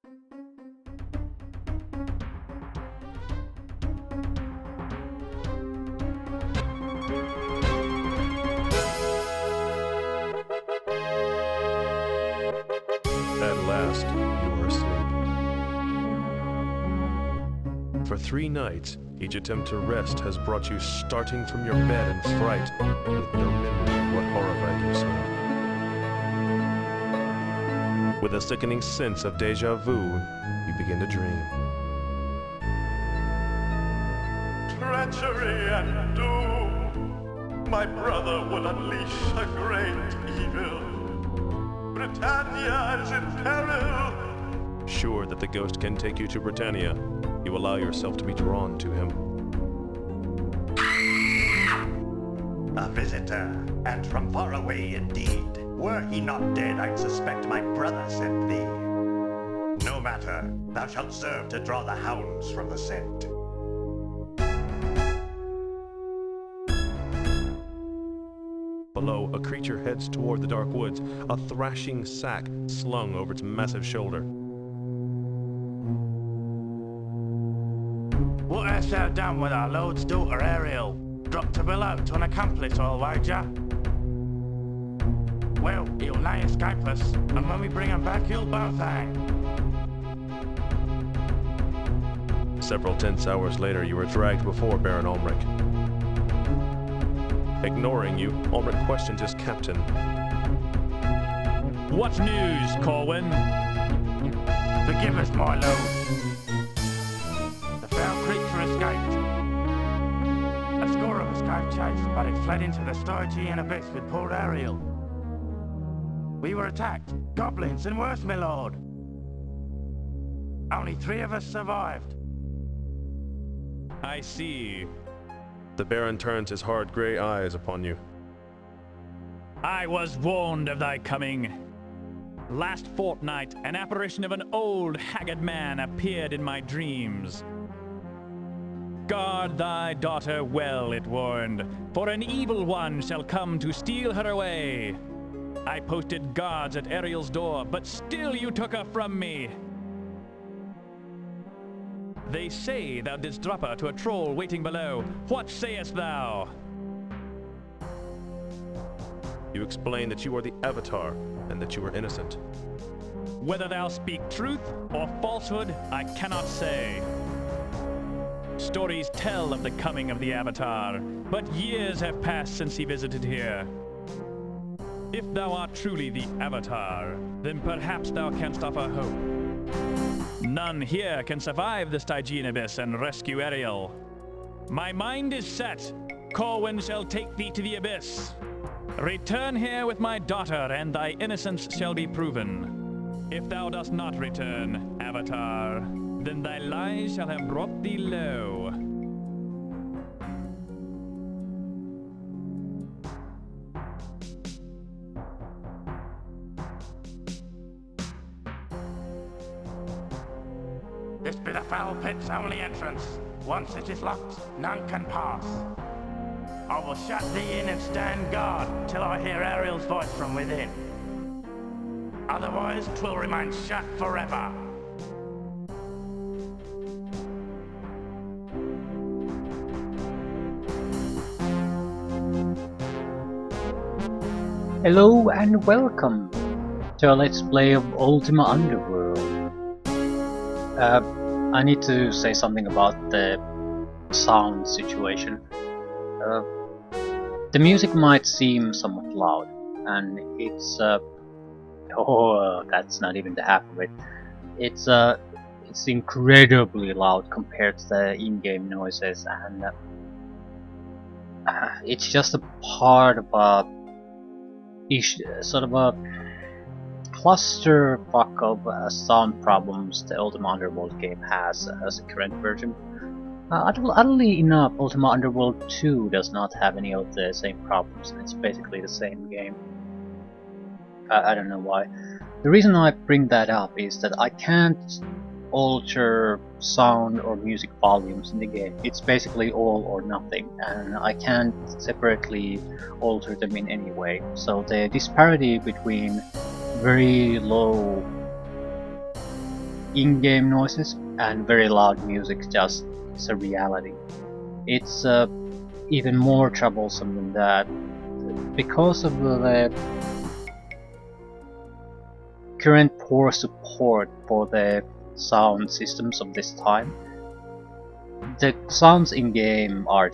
At last, you are asleep. For 3 nights, each attempt to rest has brought you starting from your bed in fright, with no memory of what horrified you saw. With a sickening sense of deja vu, you begin to dream. Treachery and doom. My brother will unleash a great evil. Britannia is in peril. Sure that the ghost can take you to Britannia, you allow yourself to be drawn to him. A visitor, and from far away indeed. Were he not dead, I'd suspect my brother sent thee. No matter, thou shalt serve to draw the hounds from the scent. Below, a creature heads toward the dark woods, a thrashing sack slung over its massive shoulder. What hast thou done with our lord's daughter Ariel? Dropped her below to an accomplice, I'll wager. Well, he'll nigh escape us, and when we bring him back, he'll both hang. Several tense hours later, you are dragged before Baron Ulmric. Ignoring you, Ulmric questions his captain. What news, Corwin? Forgive us, my lord. The foul creature escaped. A score of us gave chase, but it fled into the Stygian abyss with poor Ariel. We were attacked. Goblins and worse, my lord. Only 3 of us survived. I see. The Baron turns his hard grey eyes upon you. I was warned of thy coming. Last fortnight, an apparition of an old, haggard man appeared in my dreams. Guard thy daughter well, it warned, for an evil one shall come to steal her away. I posted guards at Ariel's door, but still you took her from me. They say thou didst drop her to a troll waiting below. What sayest thou? You explain that you are the Avatar, and that you are innocent. Whether thou speak truth or falsehood, I cannot say. Stories tell of the coming of the Avatar, but years have passed since he visited here. If thou art truly the Avatar, then perhaps thou canst offer hope. None here can survive the Stygian abyss and rescue Ariel. My mind is set. Corwin shall take thee to the abyss. Return here with my daughter, and thy innocence shall be proven. If thou dost not return, Avatar, then thy lies shall have brought thee low. This be the foul pit's only entrance. Once it is locked, none can pass. I will shut thee in and stand guard till I hear Ariel's voice from within. Otherwise, 'twill remain shut forever. Hello and welcome to a Let's Play of Ultima Underworld. I need to say something about the sound situation. The music might seem somewhat loud, and it's that's not even the half of it. It's incredibly loud compared to the in-game noises, and it's just a part of a sort of a clusterfuck of sound problems the Ultima Underworld game has as a current version. Oddly enough, Ultima Underworld 2 does not have any of the same problems, and it's basically the same game. I don't know why. The reason I bring that up is that I can't alter sound or music volumes in the game. It's basically all or nothing, and I can't separately alter them in any way. So the disparity between very low in-game noises and very loud music just is a reality. It's even more troublesome than that because of the current poor support for the sound systems of this time. The sounds in game are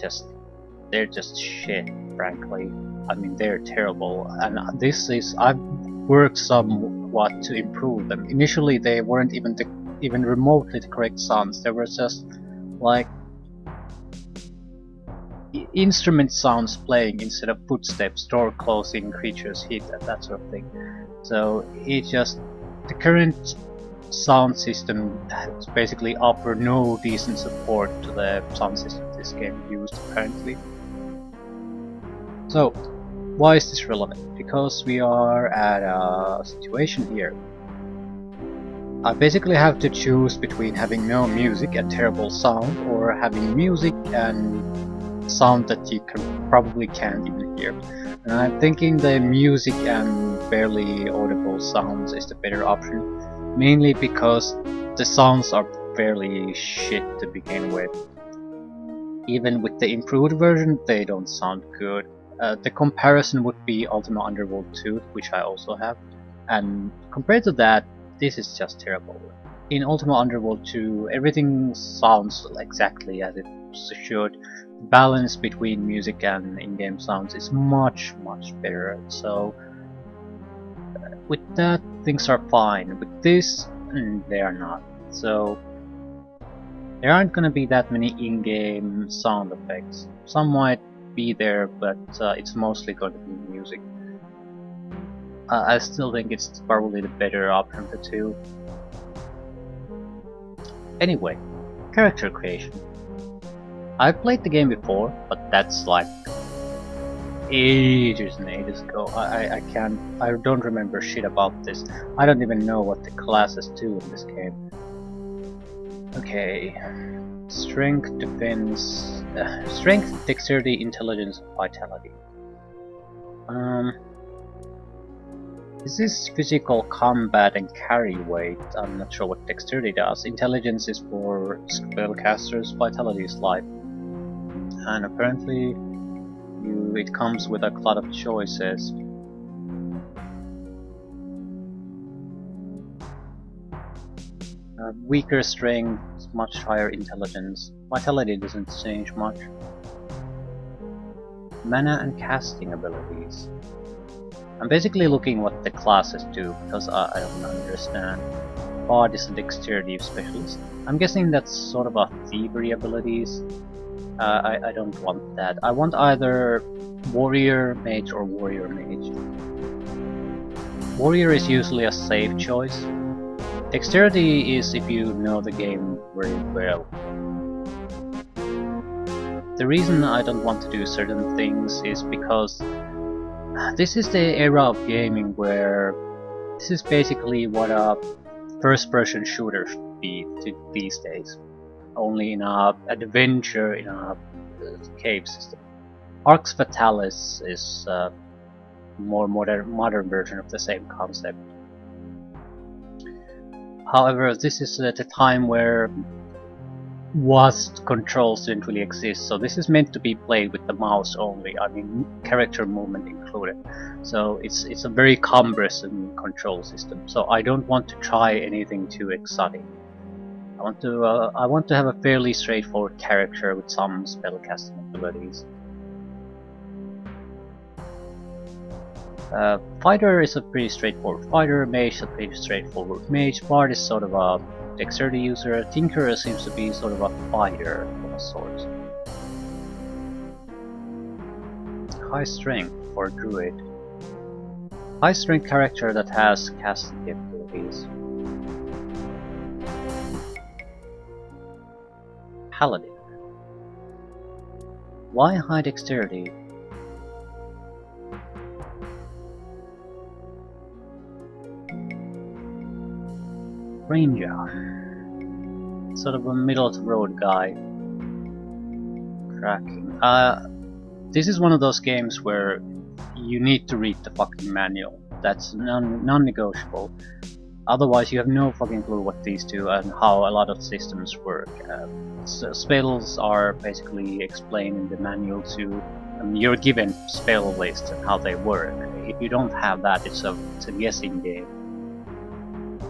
they're just shit, frankly. I mean, they're terrible, and I've worked somewhat to improve them. Initially they weren't even remotely the correct sounds. They were just like instrument sounds playing instead of footsteps, door closing, creatures hit, and that sort of thing. So the current sound system has basically offer no decent support to the sound system this game used apparently. So why is this relevant? Because we are at a situation here. I basically have to choose between having no music and terrible sound, or having music and sound that you probably can't even hear. And I'm thinking the music and barely audible sounds is the better option, mainly because the sounds are fairly shit to begin with. Even with the improved version, they don't sound good. The comparison would be Ultima Underworld 2, which I also have, and compared to that, this is just terrible. In Ultima Underworld 2, everything sounds exactly as it should. The balance between music and in-game sounds is much better, so with that things are fine. With this, they are not. So there aren't gonna be that many in-game sound effects. Some might be there, but it's mostly going to be music. I still think it's probably the better option of the two. Anyway, character creation. I've played the game before, but that's like ages and ages ago. I don't remember shit about this. I don't even know what the classes do in this game. Okay, strength, defense, strength, dexterity, intelligence, vitality. This is physical combat and carry weight. I'm not sure what dexterity does. Intelligence is for spellcasters, vitality is life. And apparently it comes with a lot of choices. Weaker strength, much higher intelligence. Vitality doesn't change much. Mana and casting abilities. I'm basically looking what the classes do because I don't understand. Bard is a dexterity specialist. I'm guessing that's sort of a thievery abilities. I don't want that. I want either warrior mage or warrior mage. Warrior is usually a safe choice. Dexterity is if you know the game very well. The reason I don't want to do certain things is because this is the era of gaming where this is basically what a first-person shooter should be these days. Only in a adventure in a cave system. Arx Fatalis is a more modern version of the same concept. However, this is at a time where WASD controls didn't really exist, so this is meant to be played with the mouse only, I mean character movement included. So it's a very cumbersome control system, so I don't want to try anything too exotic. I want to have a fairly straightforward character with some spellcasting abilities. Fighter is a pretty straightforward fighter, mage is a pretty straightforward mage, bard is sort of a dexterity user, tinkerer seems to be sort of a fighter of a sort. High strength for druid. High strength character that has casting abilities. Paladin. Why high dexterity? Ranger. Sort of a middle of the road guy. Cracking. This is one of those games where you need to read the fucking manual. That's non-negotiable. Otherwise, you have no fucking clue what these do and how a lot of systems work. Spells are basically explained in the manual too. You're given spell lists and how they work. If you don't have that, it's a guessing game.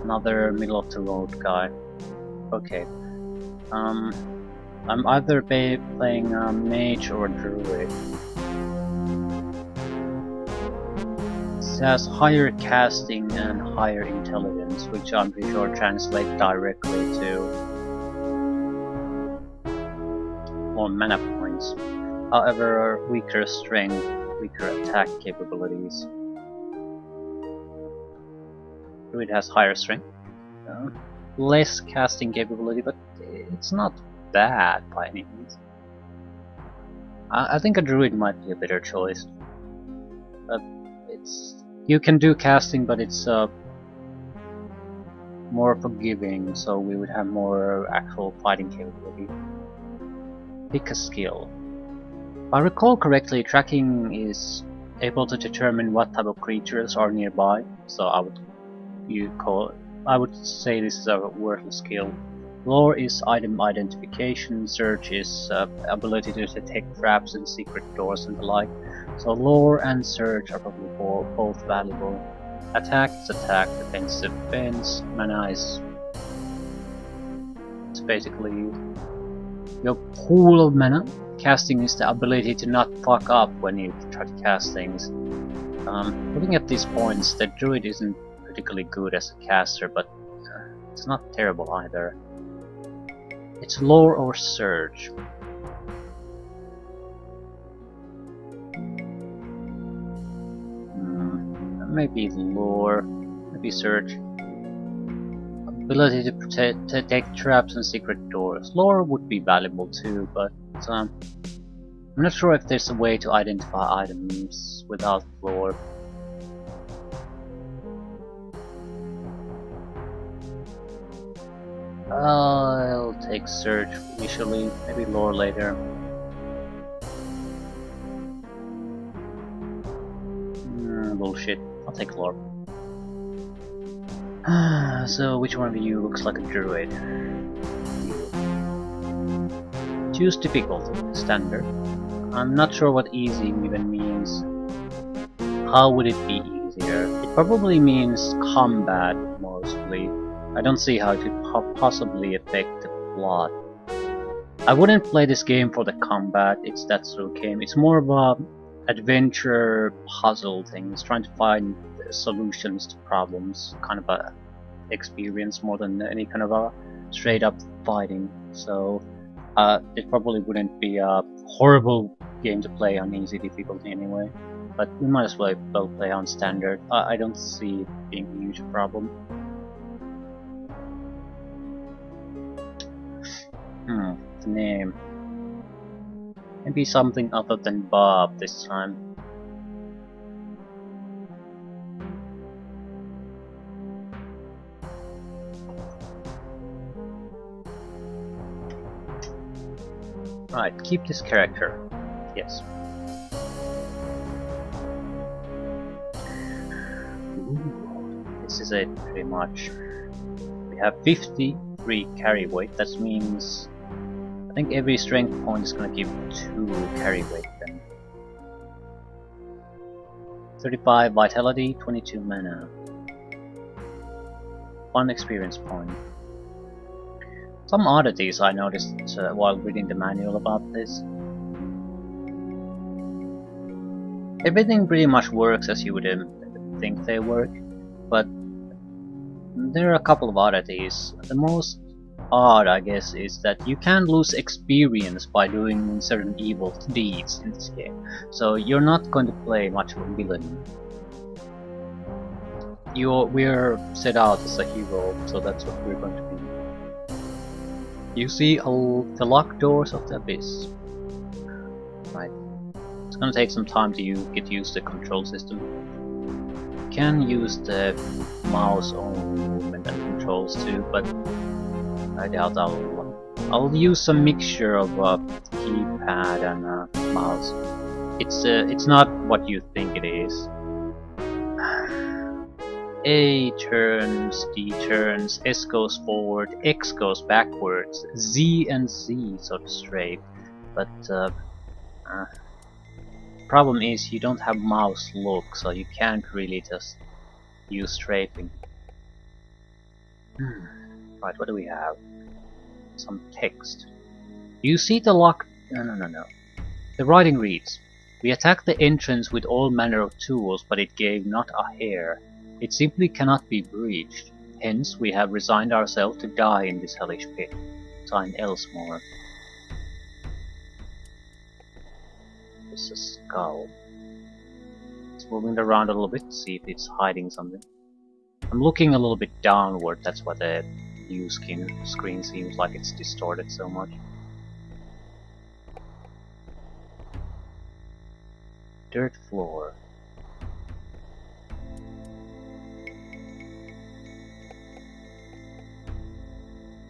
Another middle of the road guy. Okay. I'm either playing a mage or a druid. It has higher casting and higher intelligence, which I'm pretty sure translate directly to more mana points. However, weaker strength, weaker attack capabilities. Druid has higher strength, less casting capability, but it's not bad by any means. I think a druid might be a better choice. You can do casting, but it's more forgiving, so we would have more actual fighting capability. Pick a skill. If I recall correctly, tracking is able to determine what type of creatures are nearby, so I would say this is a worthless skill. Lore is item identification, search is ability to detect traps and secret doors and the like. So lore and search are probably both valuable. Attack is attack, defense is defense, mana is... it's basically your pool of mana. Casting is the ability to not fuck up when you try to cast things. Looking at these points, the druid isn't particularly good as a caster, but it's not terrible either. It's lore or search. Maybe lore, maybe search. Ability to detect traps and secret doors. Lore would be valuable too, but I'm not sure if there's a way to identify items without lore. I'll take search initially, maybe lore later. Bullshit. I'll take lore. So which one of you looks like a druid? Choose difficulty. Standard. I'm not sure what easy even means. How would it be easier? It probably means combat mostly. I don't see how it could possibly affect the plot. I wouldn't play this game for the combat, it's that sort of game. It's more of a adventure puzzle thing. It's trying to find solutions to problems, kind of a experience more than any kind of a straight up fighting. So it probably wouldn't be a horrible game to play on easy difficulty anyway. But we might as well play on standard. I don't see it being a huge problem. The name. Maybe something other than Bob this time. Right, keep this character. Yes. Ooh, this is it pretty much. We have 53 carry weight, that means I think every strength point is gonna give 2 carry weight then. 35 vitality, 22 mana. 1 experience point. Some oddities I noticed while reading the manual about this. Everything pretty much works as you would think they work, but there are a couple of oddities. The most odd, I guess, is that you can lose experience by doing certain evil deeds in this game. So you're not going to play much of a villain. We're set out as a hero, so that's what we're going to be. You see the locked doors of the abyss. Right. It's gonna take some time to get used to the control system. You can use the mouse only movement and controls too, but I doubt I'll use a mixture of keypad and mouse. It's not what you think it is. A turns, D turns, S goes forward, X goes backwards, Z and Z sort of straight, but problem is you don't have mouse look, so you can't really just use strafing. Right, what do we have? Some text. You see the lock... No. The writing reads, "We attacked the entrance with all manner of tools, but it gave not a hair. It simply cannot be breached. Hence, we have resigned ourselves to die in this hellish pit." Signed Elsmore. It's a skull. It's moving around a little bit to see if it's hiding something. I'm looking a little bit downward, that's why the view screen seems like it's distorted so much. Dirt floor.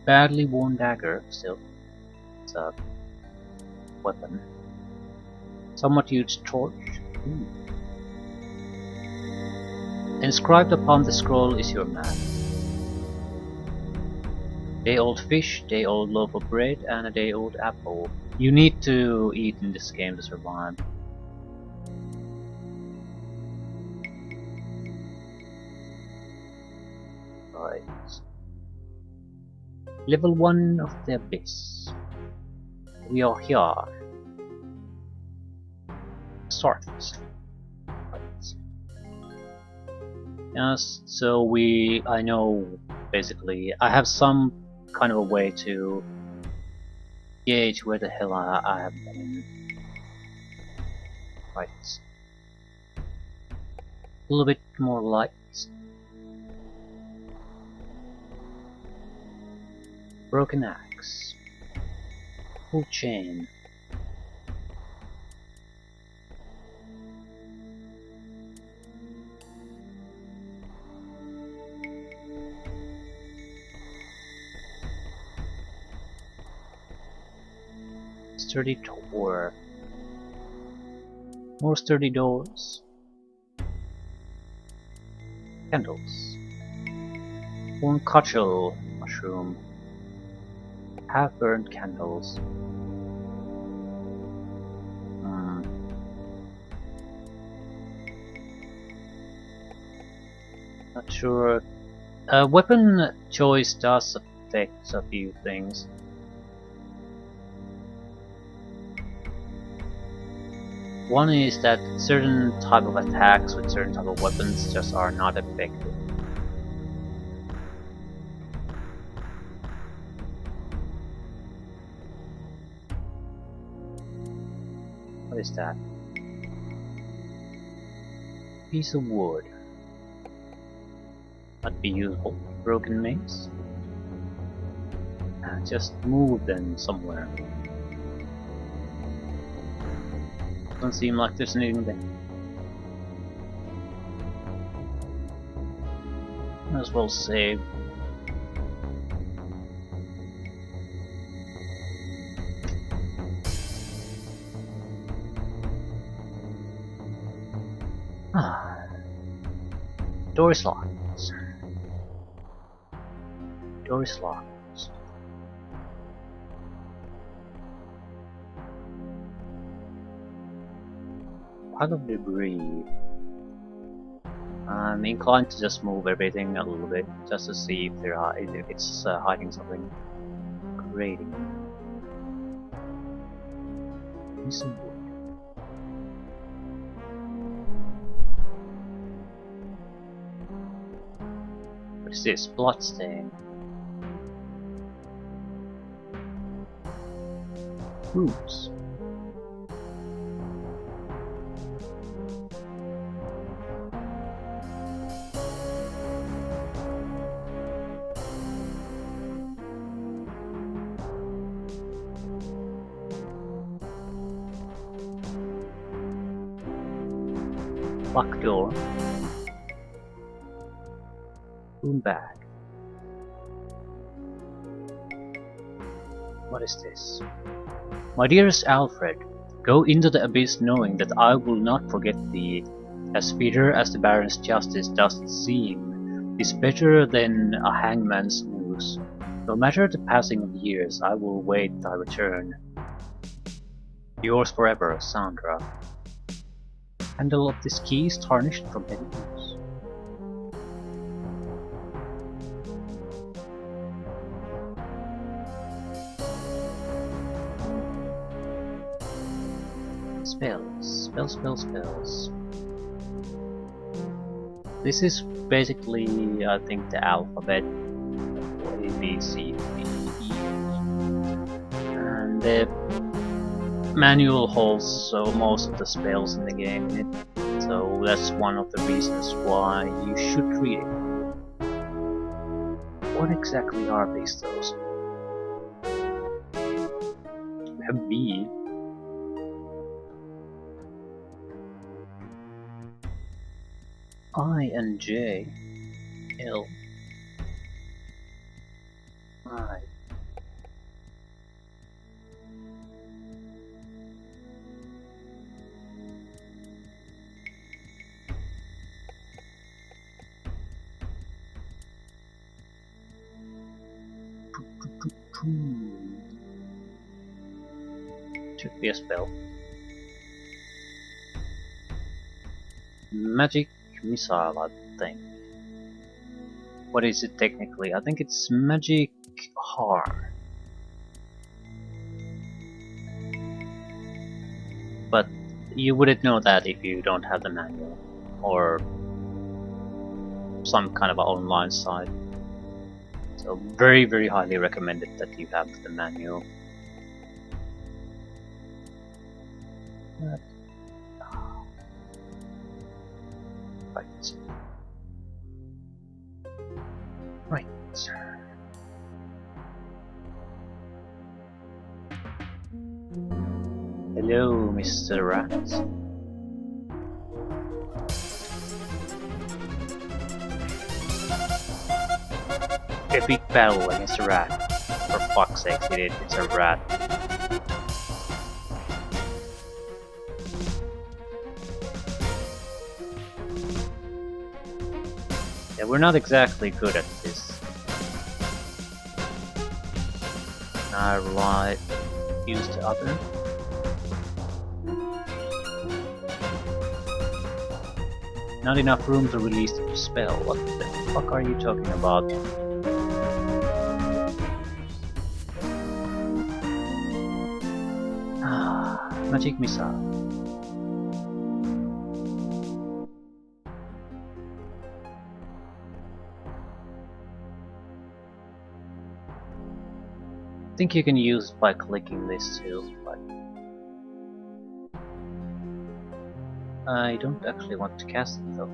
Badly worn dagger, still. It's a weapon. Somewhat used torch. Inscribed upon the scroll is your map. Day-old fish, day-old loaf of bread, and a day-old apple. You need to eat in this game to survive. Right. Level 1 of the Abyss. We are here. Start. Right. Yes, so I know basically, I have some kind of a way to gauge where the hell I have been. Right. A little bit more light. Broken axe. Full chain. Sturdy door. More sturdy doors. Candles. One cutchel mushroom. Half-burned candles. Not sure. Weapon choice does affect a few things. One is that certain type of attacks with certain type of weapons just are not effective. What is that? Piece of wood. Might be useful. Broken mace. Just move them somewhere. Doesn't seem like there's anything there. Might as well save. Door is locked. Door is locked. Pile of debris. I'm inclined to just move everything a little bit, just to see if it's hiding something. Grating. Piece of wood. What is this? Bloodstain. Roots. Lock door. Room bag. What is this? My dearest Alfred, go into the abyss knowing that I will not forget thee. As bitter as the Baron's justice doth seem, is better than a hangman's noose. No matter the passing of years, I will wait thy return. Yours forever, Sandra. Handle of this key is tarnished from heavy use. Spells. This is basically, I think, the alphabet. A, B, C, D, E. And the manual holds most of the spells in the game in it. So that's one of the reasons why you should read it. What exactly are these those? We have B. I and J. L. I. Should be a spell. Magic missile, I think. What is it technically? I think it's magic harm. But you wouldn't know that if you don't have the manual or some kind of an online site. So very, very highly recommended that you have the manual. But, right. Right. Hello, Mr. Rat. Epic battle against a rat. For fuck's sake, it's a rat. Yeah, we're not exactly good at this. I use the other. Not enough room to release the spell. What the fuck are you talking about? Magic missile. I think you can use it by clicking this too, but I don't actually want to cast it though.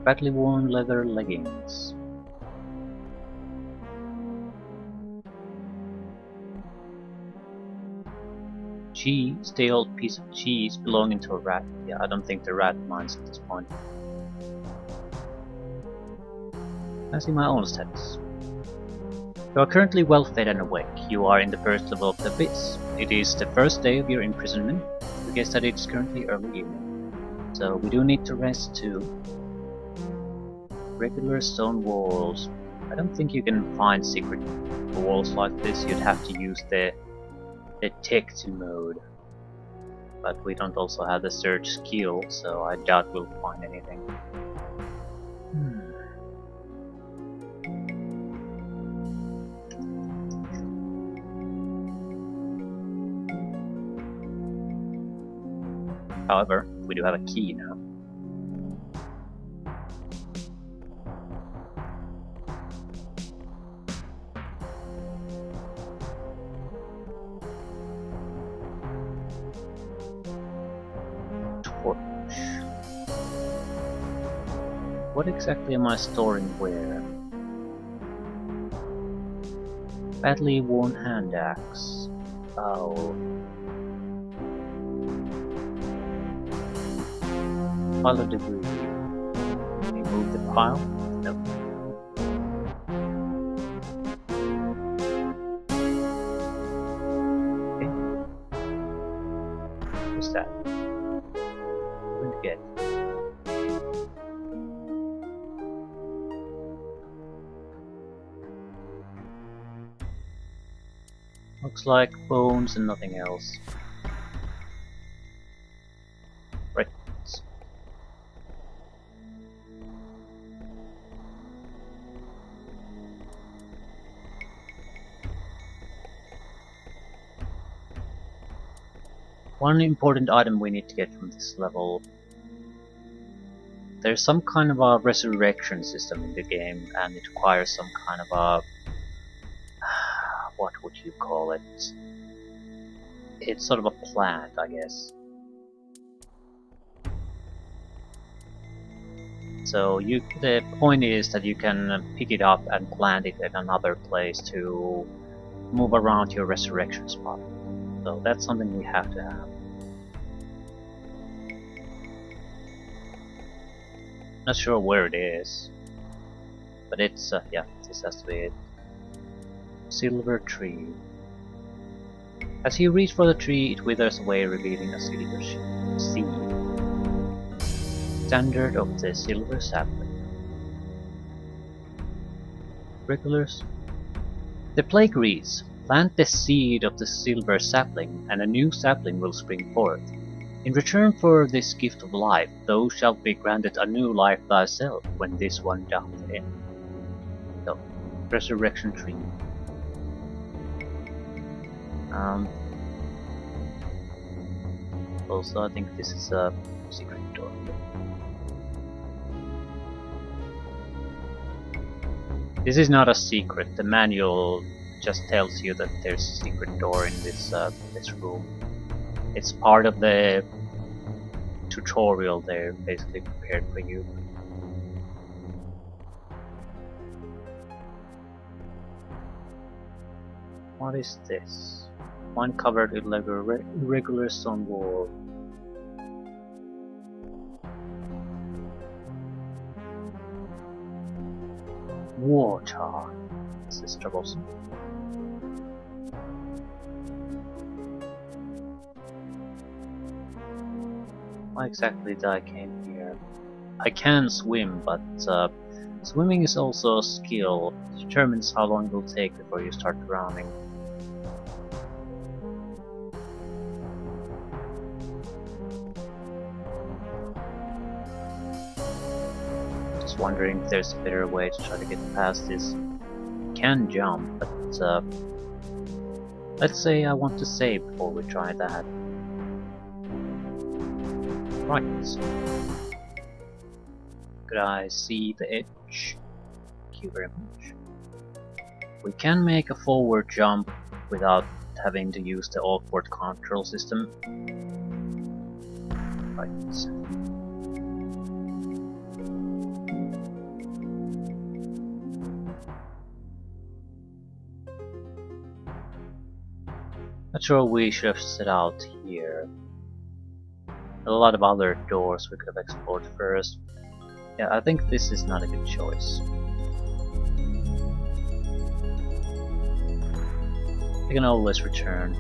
Badly worn leather leggings. Cheese, stale old piece of cheese belonging to a rat. Yeah, I don't think the rat minds at this point. I see my own status. You are currently well fed and awake. You are in the first level of the abyss. It is the first day of your imprisonment. We guess that it's currently early evening. So we do need to rest too. Regular stone walls. I don't think you can find secret walls like this. You'd have to use the detect mode. But we don't also have the search skill, so I doubt we'll find anything. However, we do have a key now. Torch. What exactly am I storing where? Badly worn hand axe. Oh. Pile of debris. Remove the pile? No. Okay. What's that? I'm going to Looks like bones and nothing else. Right. One important item we need to get from this level. There's some kind of a resurrection system in the game, and it requires some kind of a... what would you call it? It's sort of a plant, I guess. So the point is that you can pick it up and plant it in another place to move around your resurrection spot. So that's something we have to have. Not sure where it is, but it's yeah, this has to be it. Silver tree. As you reach for the tree, it withers away, revealing a silver seed. Standard of the silver sapling. Regulars. The plague reads, plant the seed of the silver sapling, and a new sapling will spring forth. In return for this gift of life, thou shalt be granted a new life thyself when this one doth end. So, resurrection tree. Also, I think this is a secret door. This is not a secret. The manual just tells you that there's a secret door in this room. It's part of the tutorial they're basically prepared for you. What is this? One covered irregular stone wall. Water. This is troublesome. Why exactly did I came here? I can swim, but swimming is also a skill. It determines how long it will take before you start drowning. Just wondering if there's a better way to try to get past this. Can jump, but let's say I want to save before we try that. Right. Could I see the edge? Thank you very much. We can make a forward jump without having to use the awkward control system. Right. Not sure we should have set out here. A lot of other doors we could have explored first. Yeah, I think this is not a good choice. I can always return.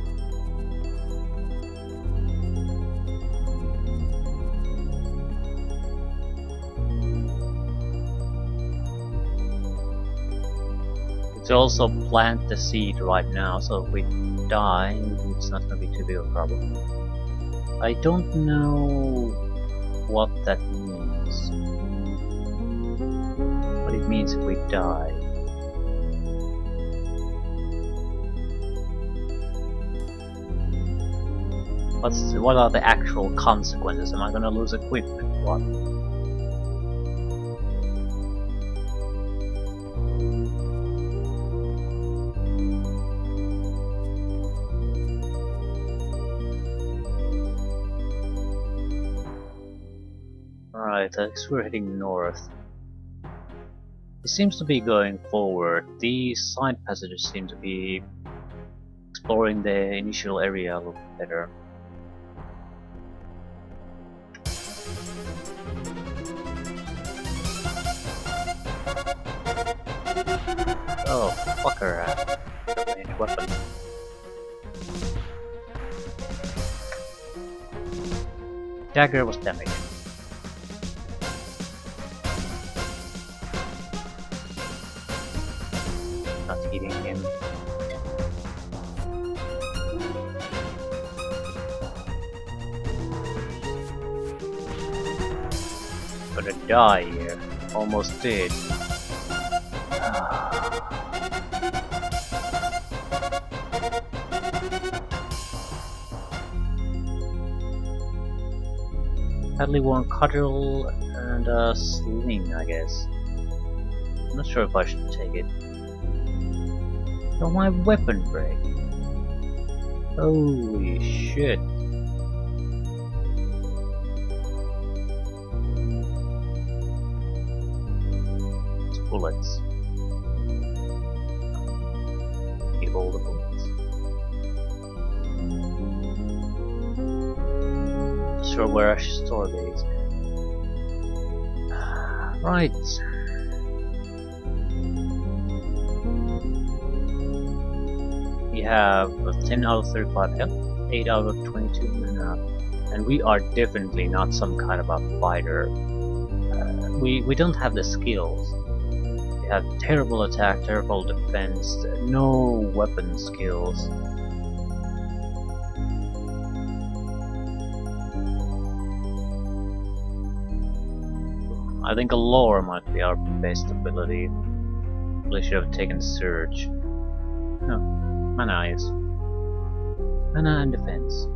We could also plant the seed right now, so if we die, it's not going to be too big of a problem. I don't know what that means. What it means if we die. What are the actual consequences? Am I gonna lose equipment? What? Right, I guess we're heading north. It seems to be going forward. These side passages seem to be exploring the initial area a little better. Oh, fucker. Any weapon. Dagger was damaged. Not hitting him. gonna die here. Almost did. Badly worn cudgel and a sling, I guess. I'm not sure if I should take it. Oh, my weapon break. Holy shit. It's bullets. Give all the bullets. Not sure where I should store these. Right. We have 10 out of 35 health, 8 out of 22 mana, and we are definitely not some kind of a fighter. We don't have the skills. We have terrible attack, terrible defense, no weapon skills. I think a lore might be our best ability. Probably should have taken Surge. No, mana is. Mana and defense.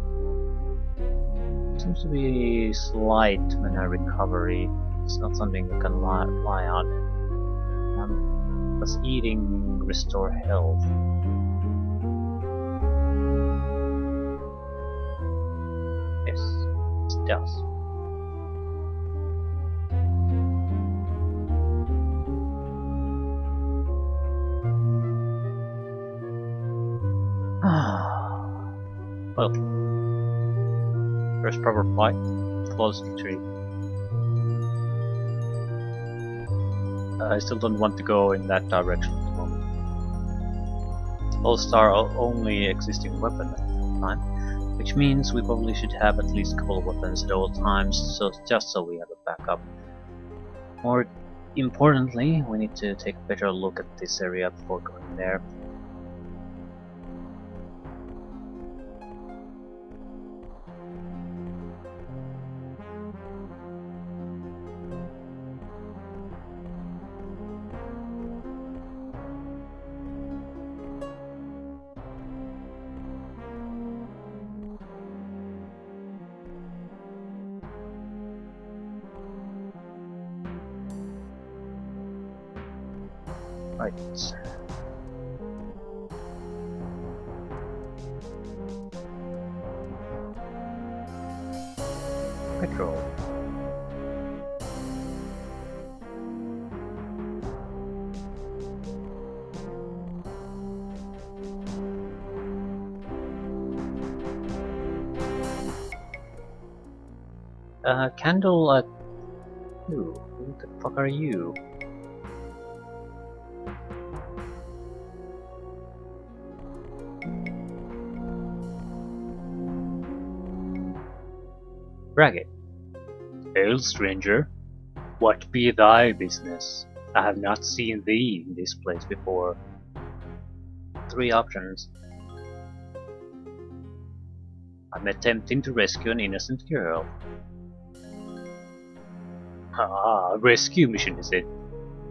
Seems to be slight mana recovery. It's not something we can rely on. Does eating restore health? Yes, it does. Well, first proper fight, flawless victory. I still don't want to go in that direction at the moment. All-star only existing weapon at the time, which means we probably should have at least a couple of weapons at all times, so just so we have a backup. More importantly, we need to take a better look at this area before going there. Right. Petrol. Candle, who the fuck are you? Braggett. Hail, stranger. What be thy business? I have not seen thee in this place before. 3 options. I'm attempting to rescue an innocent girl. Ah, rescue mission is it?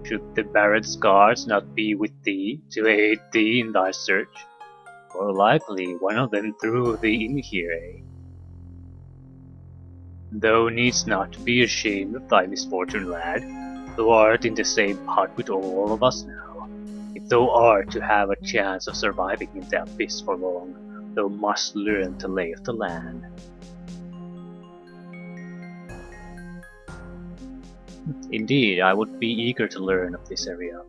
Should the Barrett's guards not be with thee to aid thee in thy search? More likely one of them threw thee in here, eh? Thou needst not be ashamed of thy misfortune, lad. Thou art in the same pot with all of us now. If thou art to have a chance of surviving in the abyss for long, thou must learn the lay of the land. Indeed, I would be eager to learn of this area.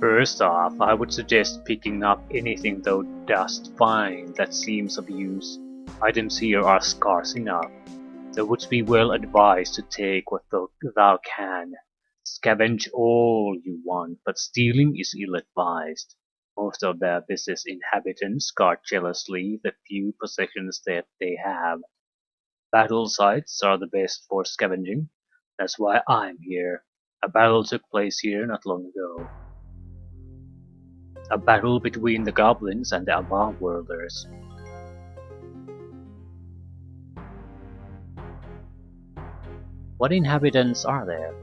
First off, I would suggest picking up anything thou dost find that seems of use. Items here are scarce enough. Thou wouldst be well advised to take what thou can. Scavenge all you want, but stealing is ill-advised. Most of the abyss's inhabitants guard jealously the few possessions that they have. Battle sites are the best for scavenging. That's why I'm here. A battle took place here not long ago. A battle between the goblins and the above-worlders. What inhabitants are there?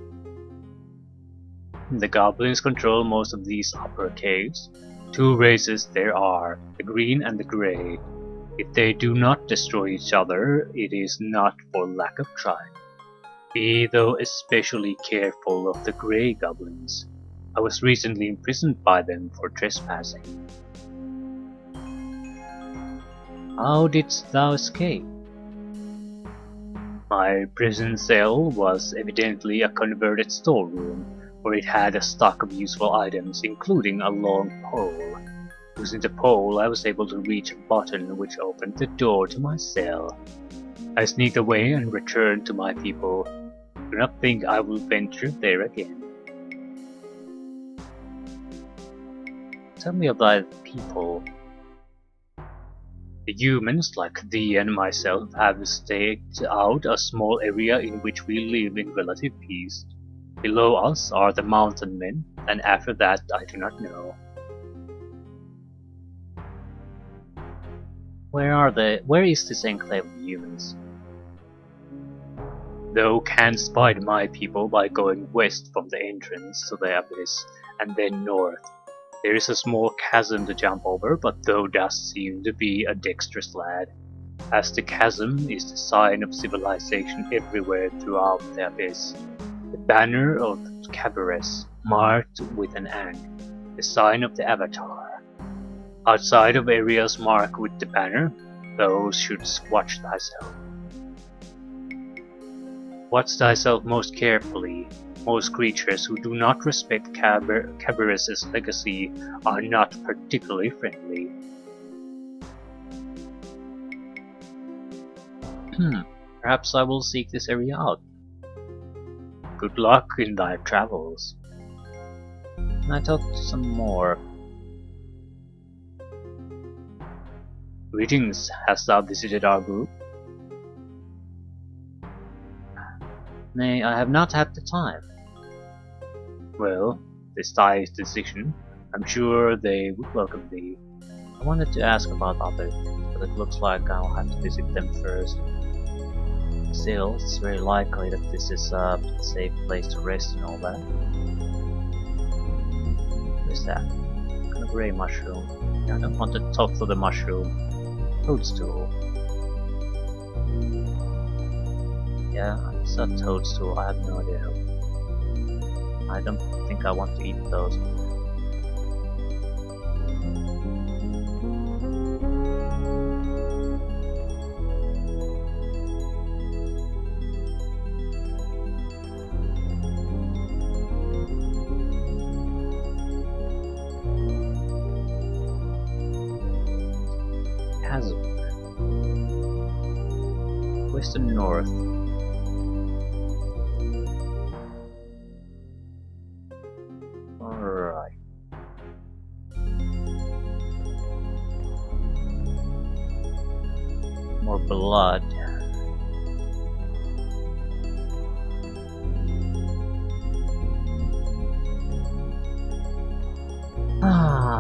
The goblins control most of these upper caves. Two races there are, the green and the grey. If they do not destroy each other, it is not for lack of trying. Be though especially careful of the grey goblins. I was recently imprisoned by them for trespassing. How didst thou escape? My prison cell was evidently a converted storeroom, where it had a stock of useful items, including a long pole. Using the pole, I was able to reach a button which opened the door to my cell. I sneaked away and returned to my people. Do not think I will venture there again. Tell me about people. The humans, like thee and myself, have staked out a small area in which we live in relative peace. Below us are the mountain men, and after that I do not know. Where is this enclave of humans? Thou canst find my people by going west from the entrance to the abyss, and then north. There is a small chasm to jump over, but thou dost seem to be a dexterous lad, as the chasm is the sign of civilization everywhere throughout the abyss. The banner of Cabarrus, marked with an ant, the sign of the Avatar. Outside of areas marked with the banner, thou shouldst watch thyself. Watch thyself most carefully. Most creatures who do not respect Cabarrus' legacy are not particularly friendly. Perhaps I will seek this area out. Good luck in thy travels. Can I talk to some more? Greetings, hast thou visited our group? Nay, I have not had the time. Well, this thy decision. I'm sure they would welcome thee. I wanted to ask about other things, but it looks like I'll have to visit them first. Still, it's very likely that this is a safe place to rest and all that. What is that? Kind of grey mushroom. Yeah, I don't want to talk to the mushroom. Toadstool. Yeah, it's a toadstool. I have no idea. I don't think I want to eat those. Chasm. West and north. Alright. More blood.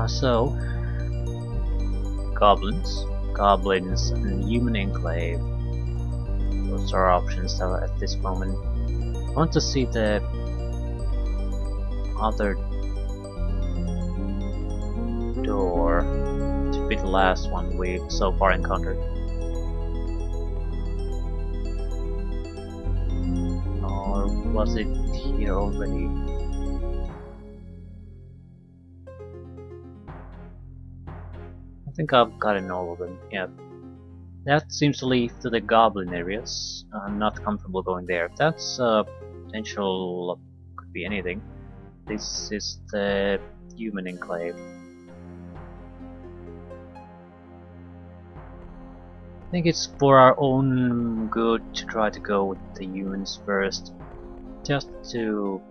So goblins, and human enclave. Those are options at this moment. I want to see the other door. It should be the last one we've so far encountered. Or was it here already? I think I've gotten all of them, yeah. That seems to lead to the goblin areas. I'm not comfortable going there. That's potential, could be anything. This is the human enclave. I think it's for our own good to try to go with the humans first. Just to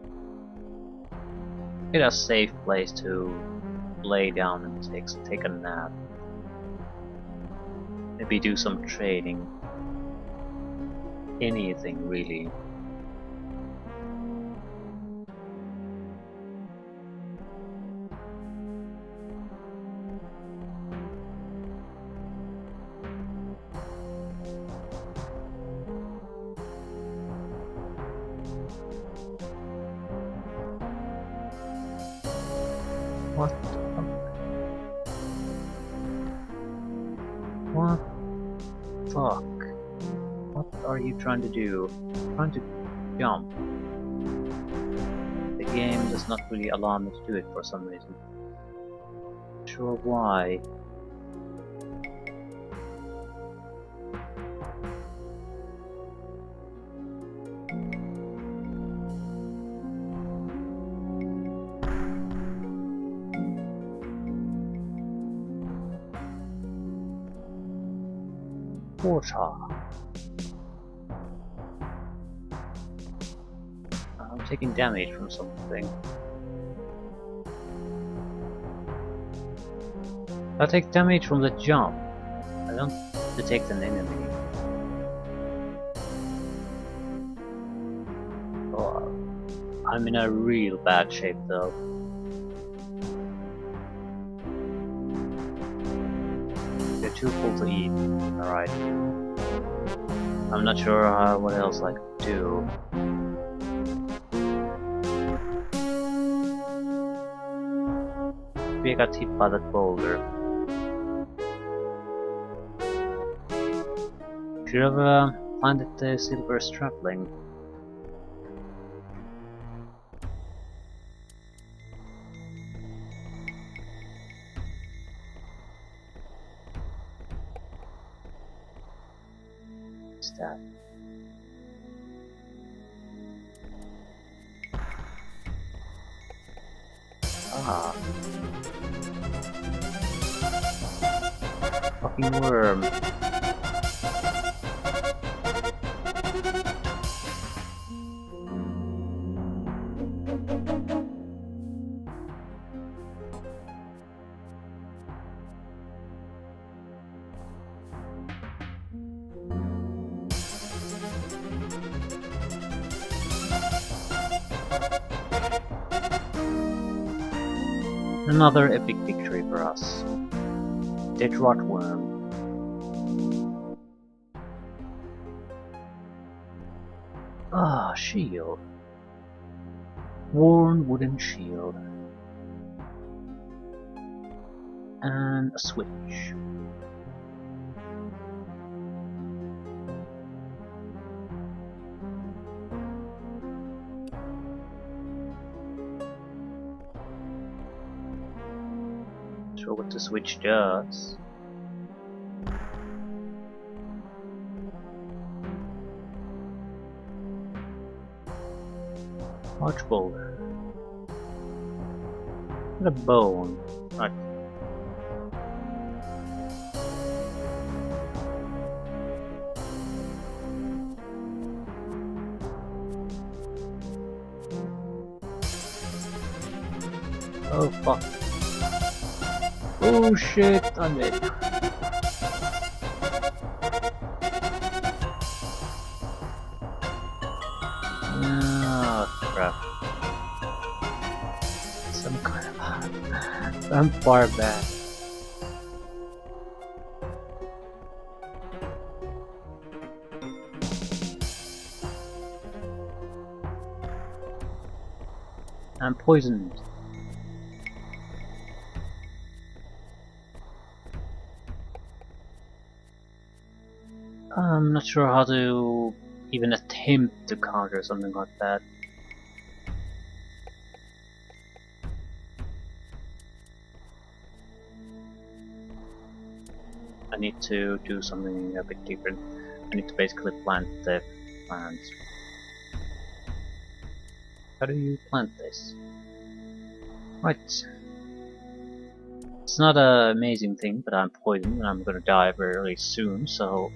get a safe place to lay down and take a nap. Maybe do some trading. Anything really. What the fuck? What the fuck? What are you trying to do? Trying to jump. The game does not really allow me to do it for some reason. Not sure why. Water. I'm taking damage from something. I take damage from the jump. I don't detect an enemy. Oh, I'm in a real bad shape though. You're too full to eat. Alright. I'm not sure what else I could do. Maybe I got hit by that boulder. Should have planted the silver strapling. What's that? Ah. Fucking worm. Another epic victory for us. Dead rotworm. Ah, shield. Worn wooden shield. And a switch. Sure what the switch does. Large boulder. And a bone. Right. Oh fuck. Oh shit, I'm dead. Ah, crap. Some kind of... I'm far back. I'm poisoned. I'm not sure how to even attempt to counter something like that. I need to do something a bit different. I need to basically plant the plants. How do you plant this? Right. It's not an amazing thing, but I'm poisoned and I'm gonna die very soon, so...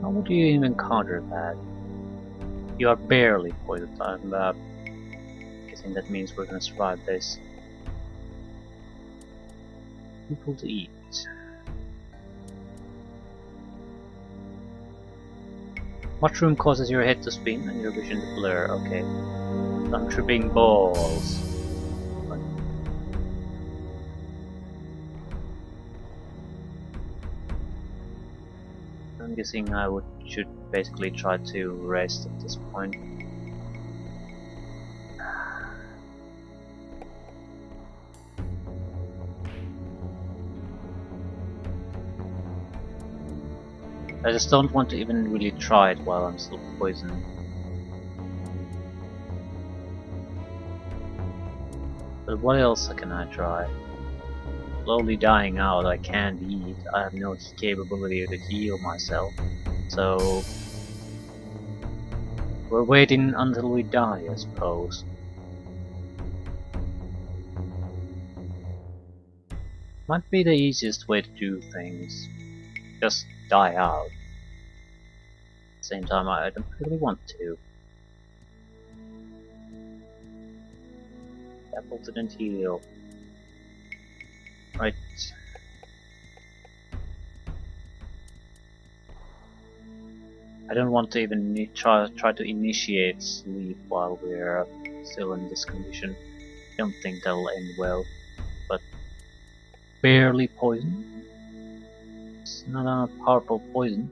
How would you even counter that? You are barely poisoned. I'm guessing that means we're gonna survive this. People to eat. Mushroom causes your head to spin and your vision to blur. Okay. I'm tripping balls. I'm guessing I should basically try to rest at this point. I just don't want to even really try it while I'm still poisoned. But what else can I try? Slowly dying out, I can't eat, I have no capability to heal myself. So we're waiting until we die, I suppose. Might be the easiest way to do things. Just die out. At the same time, I don't really want to. Apple didn't heal. Right. I don't want to even try to initiate sleep while we're still in this condition. I don't think that'll end well. But barely poison. It's not a powerful poison.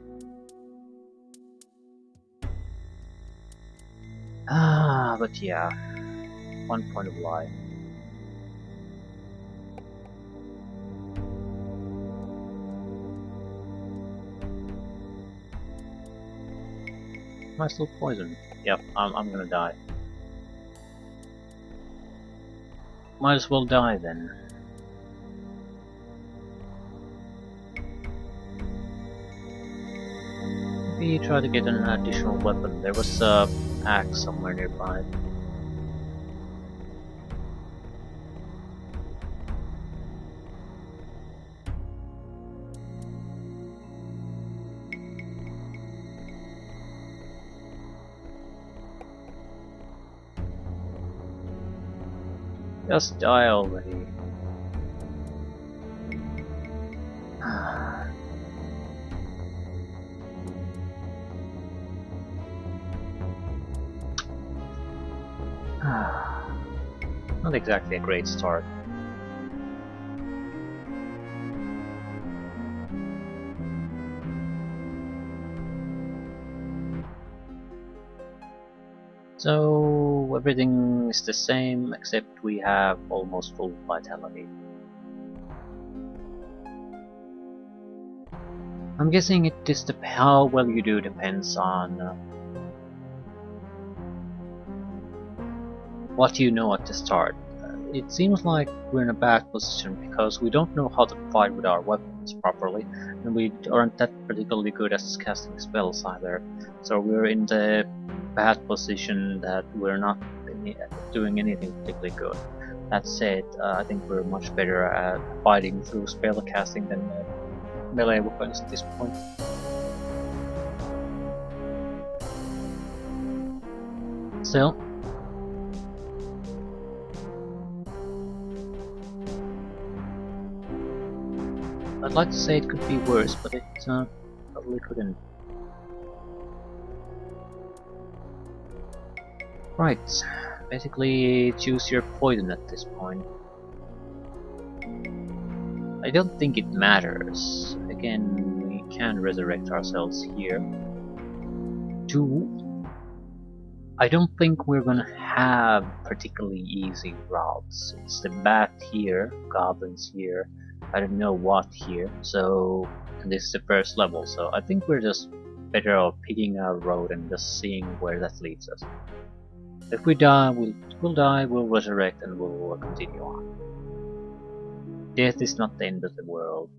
But yeah, one point of life. Am I still poisoned? Yep, I'm gonna die. Might as well die then. Maybe try to get an additional weapon. There was a axe somewhere nearby. Just die already. Not exactly a great start. So everything is the same except we have almost full vitality. I'm guessing it is how well you do depends on what you know at the start. It seems like we're in a bad position because we don't know how to fight with our weapons properly, and we aren't that particularly good at casting spells either. So we're in the bad position that we're not doing anything particularly good. That said, I think we're much better at fighting through spell casting than melee weapons at this point. Still, I'd like to say it could be worse, but it probably couldn't. Right, basically choose your poison at this point. I don't think it matters. Again, we can resurrect ourselves here. 2. I don't think we're gonna have particularly easy routes. It's the bat here, goblins here, I don't know what here, so and this is the first level, so I think we're just better off picking our road and just seeing where that leads us. If we die, we'll die, we'll resurrect, and we'll continue on. Death is not the end of the world.